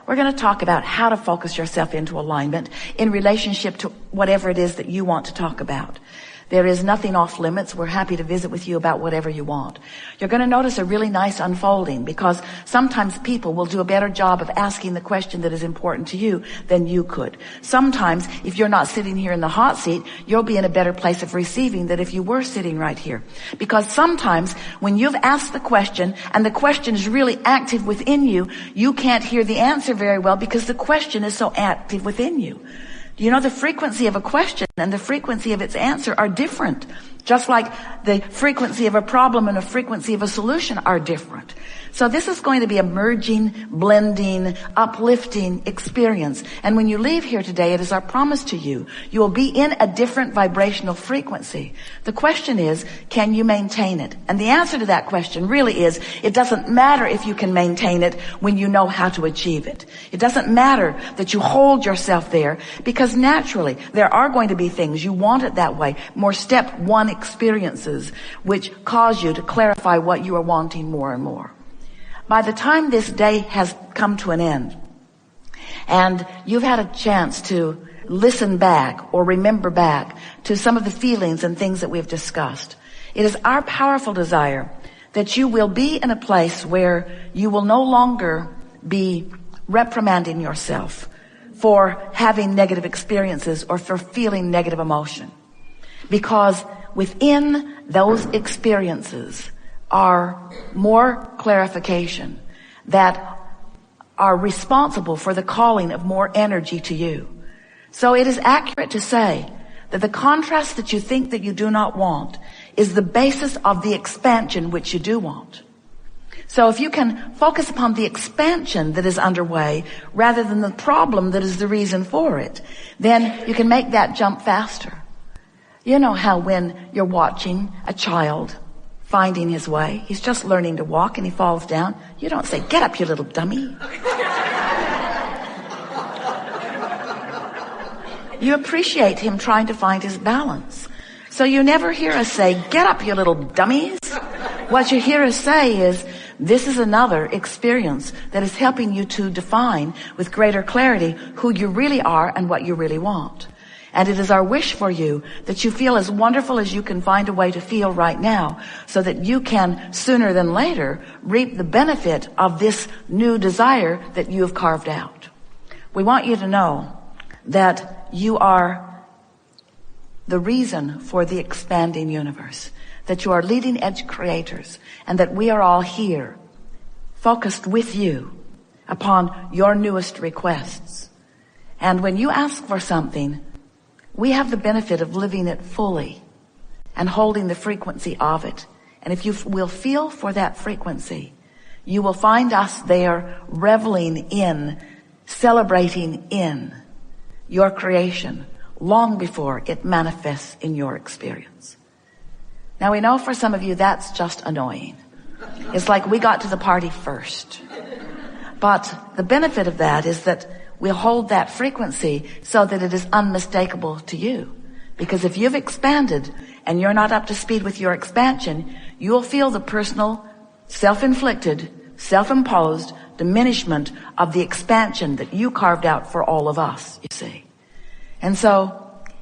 We're going to talk about how to focus yourself into alignment in relationship to whatever it is that you want to talk about. There is nothing off limits. We're happy to visit with you about whatever you want. You're going to notice a really nice unfolding, because sometimes people will do a better job of asking the question that is important to you than you could. Sometimes, if you're not sitting here in the hot seat, you'll be in a better place of receiving than if you were sitting right here. Because sometimes when you've asked the question and the question is really active within you, you can't hear the answer very well because the question is so active within you. You know, the frequency of a question and the frequency of its answer are different. Just like the frequency of a problem and the frequency of a solution are different. So this is going to be a merging, blending, uplifting experience. And when you leave here today, it is our promise to you, you will be in a different vibrational frequency. The question is, can you maintain it? And the answer to that question really is, it doesn't matter if you can maintain it when you know how to achieve it. It doesn't matter that you hold yourself there, because naturally there are going to be things you want it that way, more step one experiences which cause you to clarify what you are wanting more and more. By the time this day has come to an end and you've had a chance to listen back or remember back to some of the feelings and things that we've discussed, it is our powerful desire that you will be in a place where you will no longer be reprimanding yourself for having negative experiences or for feeling negative emotion. Because within those experiences are more clarification that are responsible for the calling of more energy to you. So it is accurate to say that the contrast that you think that you do not want is the basis of the expansion which you do want. So if you can focus upon the expansion that is underway rather than the problem that is the reason for it, then you can make that jump faster. You know how when you're watching a child finding his way, he's just learning to walk and he falls down, you don't say, "Get up, you little dummy." You appreciate him trying to find his balance. So you never hear us say, "Get up, you little dummies." What you hear us say is, this is another experience that is helping you to define with greater clarity who you really are and what you really want. And it is our wish for you that you feel as wonderful as you can find a way to feel right now, so that you can sooner than later reap the benefit of this new desire that you have carved out. We want you to know that you are the reason for the expanding universe, that you are leading edge creators, and that we are all here focused with you upon your newest requests. And when you ask for something, we have the benefit of living it fully and holding the frequency of it. And if you will feel for that frequency, you will find us there reveling in, celebrating in your creation long before it manifests in your experience. Now we know for some of you that's just annoying. It's like we got to the party first. But the benefit of that is that we'll hold that frequency so that it is unmistakable to you. Because if you've expanded and you're not up to speed with your expansion, you'll feel the personal, self-inflicted, self-imposed diminishment of the expansion that you carved out for all of us, you see. And so,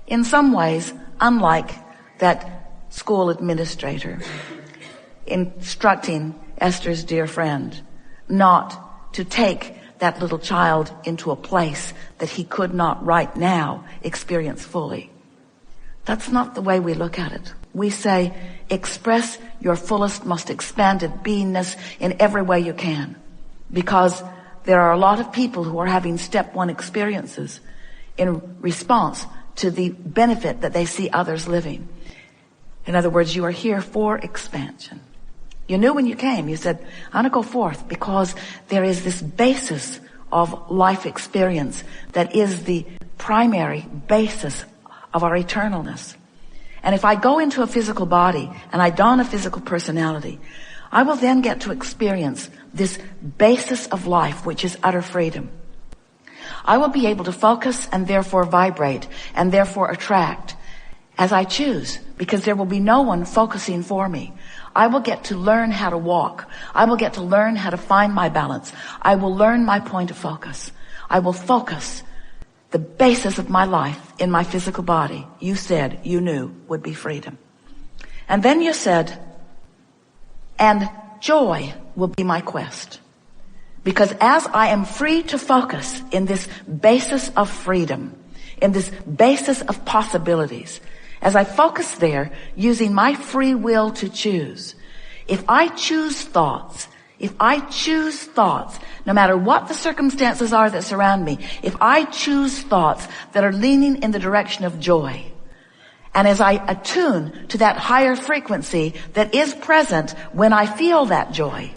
in some ways, unlike that school administrator instructing Esther's dear friend not to take that little child into a place that he could not right now experience fully. That's not the way we look at it. We say, express your fullest, most expanded beingness in every way you can. Because there are a lot of people who are having step one experiences in response to the benefit that they see others living. In other words, you are here for expansion. You knew when you came, you said, I want to go forth because there is this basis of life experience that is the primary basis of our eternalness. And if I go into a physical body and I don a physical personality, I will then get to experience this basis of life, which is utter freedom. I will be able to focus and therefore vibrate and therefore attract as I choose, because there will be no one focusing for me. I will get to learn how to walk. I will get to learn how to find my balance. I will learn my point of focus. I will focus the basis of my life in my physical body. You said, you knew, would be freedom. And then you said, and joy will be my quest. Because as I am free to focus in this basis of freedom, in this basis of possibilities, as I focus there using my free will to choose, if I choose thoughts, no matter what the circumstances are that surround me, if I choose thoughts that are leaning in the direction of joy, and as I attune to that higher frequency that is present when I feel that joy,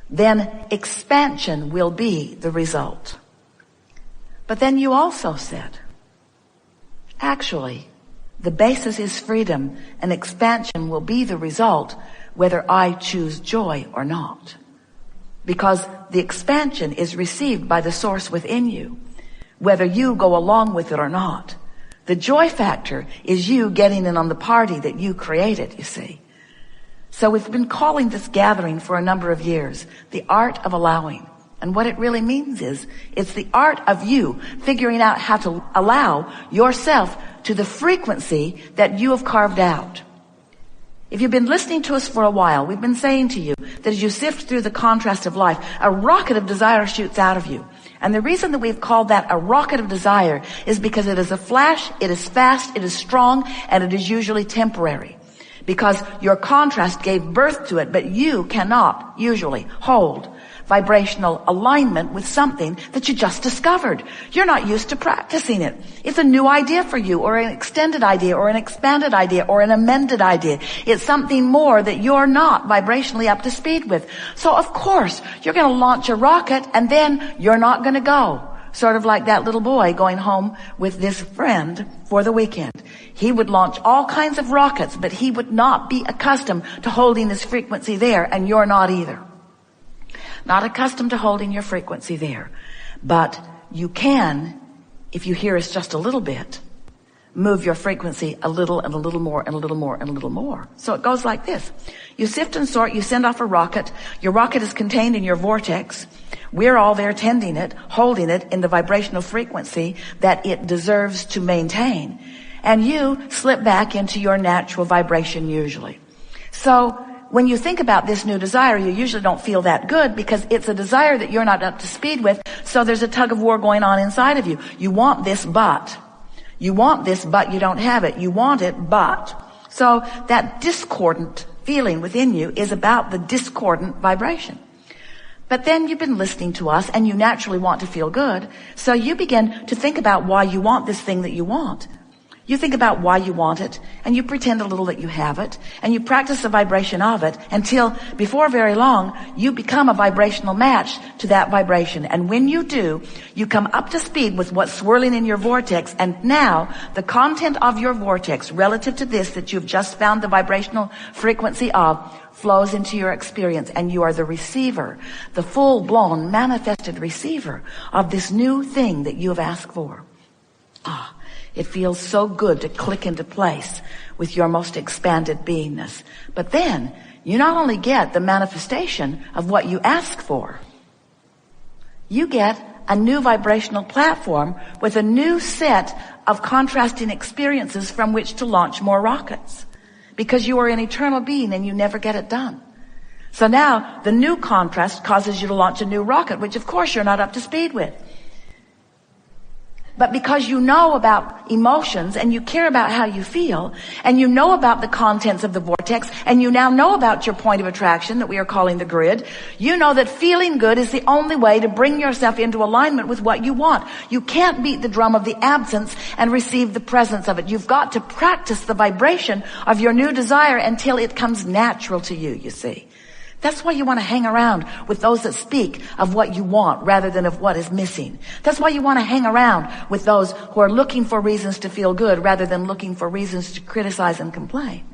then expansion will be the result. But then you also said, actually, the basis is freedom, and expansion will be the result whether I choose joy or not. Because the expansion is received by the source within you, whether you go along with it or not. The joy factor is you getting in on the party that you created, you see. So we've been calling this gathering for a number of years, the art of allowing. And what it really means is, it's the art of you figuring out how to allow yourself to the frequency that you have carved out. If you've been listening to us for a while, we've been saying to you that as you sift through the contrast of life, a rocket of desire shoots out of you. And the reason that we've called that a rocket of desire is because it is a flash, it is fast, it is strong, and it is usually temporary. Because your contrast gave birth to it, but you cannot usually hold vibrational alignment with something that you just discovered. You're not used to practicing it. It's a new idea for you, or an extended idea, or an expanded idea, or an amended idea. It's something more that you're not vibrationally up to speed with. So of course, you're going to launch a rocket, and then you're not going to go. Sort of like that little boy going home with this friend for the weekend. He would launch all kinds of rockets, but he would not be accustomed to holding this frequency there, and you're not either. Not accustomed to holding your frequency there. But you can, if you hear us just a little bit, move your frequency a little and a little more and a little more and a little more. So it goes like this. You sift and sort, you send off a rocket. Your rocket is contained in your vortex. We're all there tending it, holding it in the vibrational frequency that it deserves to maintain. And you slip back into your natural vibration usually. So when you think about this new desire, you usually don't feel that good because it's a desire that you're not up to speed with. So there's a tug of war going on inside of you. You want this, but. You want this, but you don't have it. You want it, but. So that discordant feeling within you is about the discordant vibration. But then you've been listening to us and you naturally want to feel good. So you begin to think about why you want this thing that you want. You think about why you want it, and you pretend a little that you have it, and you practice the vibration of it until, before very long, you become a vibrational match to that vibration. And when you do, you come up to speed with what's swirling in your vortex, and now the content of your vortex relative to this that you've just found the vibrational frequency of flows into your experience, and you are the receiver, the full-blown manifested receiver of this new thing that you have asked for. It feels so good to click into place with your most expanded beingness. But then, you not only get the manifestation of what you ask for, you get a new vibrational platform with a new set of contrasting experiences from which to launch more rockets. Because you are an eternal being and you never get it done. So now, the new contrast causes you to launch a new rocket, which of course you're not up to speed with. But because you know about emotions and you care about how you feel and you know about the contents of the vortex and you now know about your point of attraction that we are calling the grid, you know that feeling good is the only way to bring yourself into alignment with what you want. You can't beat the drum of the absence and receive the presence of it. You've got to practice the vibration of your new desire until it comes natural to you, you see. That's why you want to hang around with those that speak of what you want rather than of what is missing. That's why you want to hang around with those who are looking for reasons to feel good rather than looking for reasons to criticize and complain.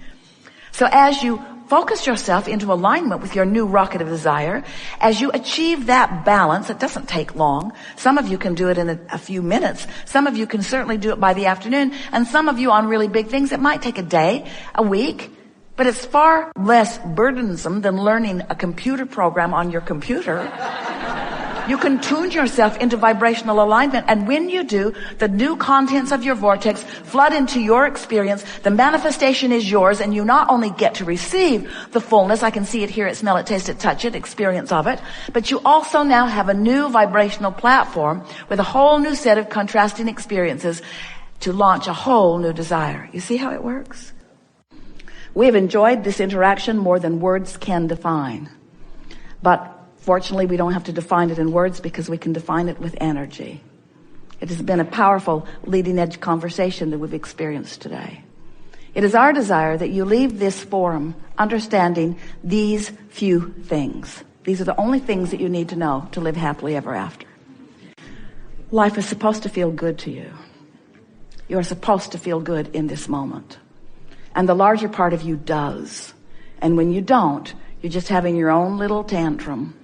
So as you focus yourself into alignment with your new rocket of desire, as you achieve that balance, it doesn't take long. Some of you can do it in a few minutes. Some of you can certainly do it by the afternoon. And some of you on really big things, it might take a day, a week. But it's far less burdensome than learning a computer program on your computer. You can tune yourself into vibrational alignment, and when you do, the new contents of your vortex flood into your experience. The manifestation is yours, and you not only get to receive the fullness, I can see it, hear it, smell it, taste it, touch it, experience of it, but you also now have a new vibrational platform with a whole new set of contrasting experiences to launch a whole new desire. You see how it works? We have enjoyed this interaction more than words can define. But fortunately, we don't have to define it in words because we can define it with energy. It has been a powerful leading edge conversation that we've experienced today. It is our desire that you leave this forum understanding these few things. These are the only things that you need to know to live happily ever after. Life is supposed to feel good to you. You are supposed to feel good in this moment. And the larger part of you does. And when you don't, you're just having your own little tantrum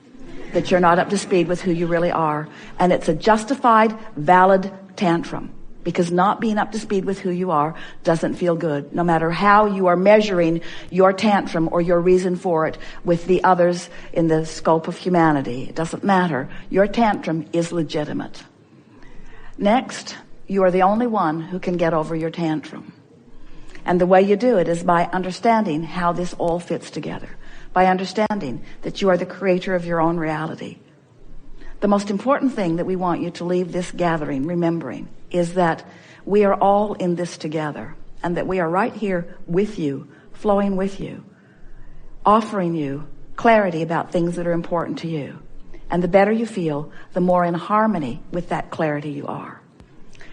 that you're not up to speed with who you really are. And it's a justified, valid tantrum, because not being up to speed with who you are doesn't feel good, no matter how you are measuring your tantrum or your reason for it with the others in the scope of humanity. It doesn't matter. Your tantrum is legitimate. Next, you are the only one who can get over your tantrum. And the way you do it is by understanding how this all fits together, by understanding that you are the creator of your own reality. The most important thing that we want you to leave this gathering remembering is that we are all in this together, and that we are right here with you, flowing with you, offering you clarity about things that are important to you. And the better you feel, the more in harmony with that clarity you are.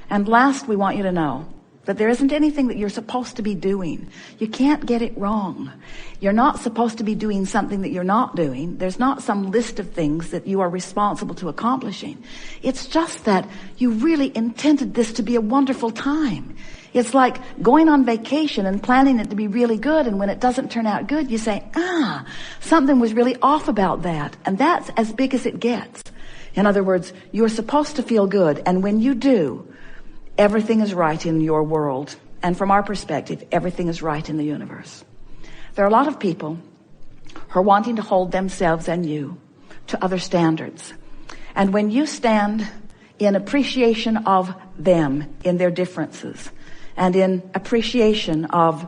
And last, we want you to know that there isn't anything that you're supposed to be doing. You can't get it wrong. You're not supposed to be doing something that you're not doing. There's not some list of things that you are responsible to accomplishing. It's just that you really intended this to be a wonderful time. It's like going on vacation and planning it to be really good, and when it doesn't turn out good, you say, something was really off about that. And that's as big as it gets. In other words, you're supposed to feel good, and when you do, everything is right in your world. And from our perspective, everything is right in the universe. There are a lot of people who are wanting to hold themselves and you to other standards. And when you stand in appreciation of them in their differences, and in appreciation of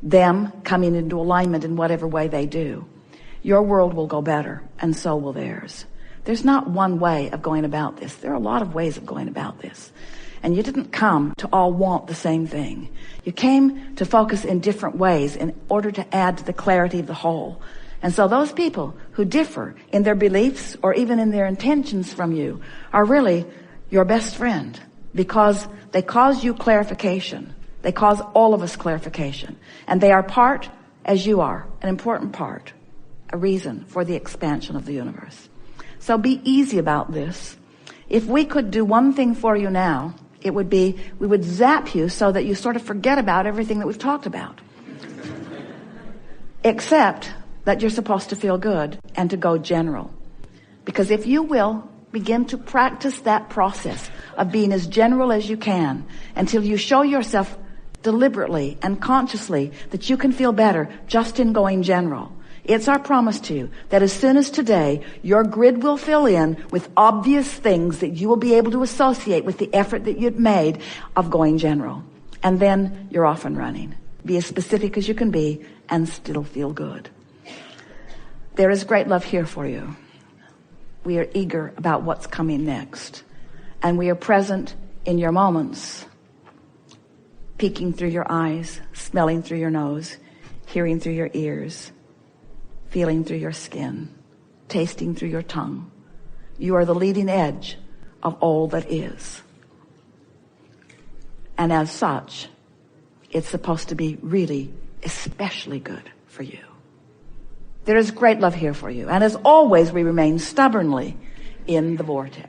them coming into alignment in whatever way they do, your world will go better, and so will theirs. There's not one way of going about this. There are a lot of ways of going about this. And you didn't come to all want the same thing. You came to focus in different ways in order to add to the clarity of the whole. And so those people who differ in their beliefs or even in their intentions from you are really your best friend, because they cause you clarification. They cause all of us clarification. And they are part, as you are, an important part, a reason for the expansion of the universe. So be easy about this. If we could do one thing for you now, it would be, we would zap you so that you sort of forget about everything that we've talked about. Except that you're supposed to feel good and to go general. Because if you will begin to practice that process of being as general as you can until you show yourself deliberately and consciously that you can feel better just in going general. It's our promise to you that as soon as today, your grid will fill in with obvious things that you will be able to associate with the effort that you've made of going general. And then you're off and running. Be as specific as you can be and still feel good. There is great love here for you. We are eager about what's coming next. And we are present in your moments, peeking through your eyes, smelling through your nose, hearing through your ears, feeling through your skin, tasting through your tongue. You are the leading edge of all that is. And as such, it's supposed to be really especially good for you. There is great love here for you. And as always, we remain stubbornly in the vortex.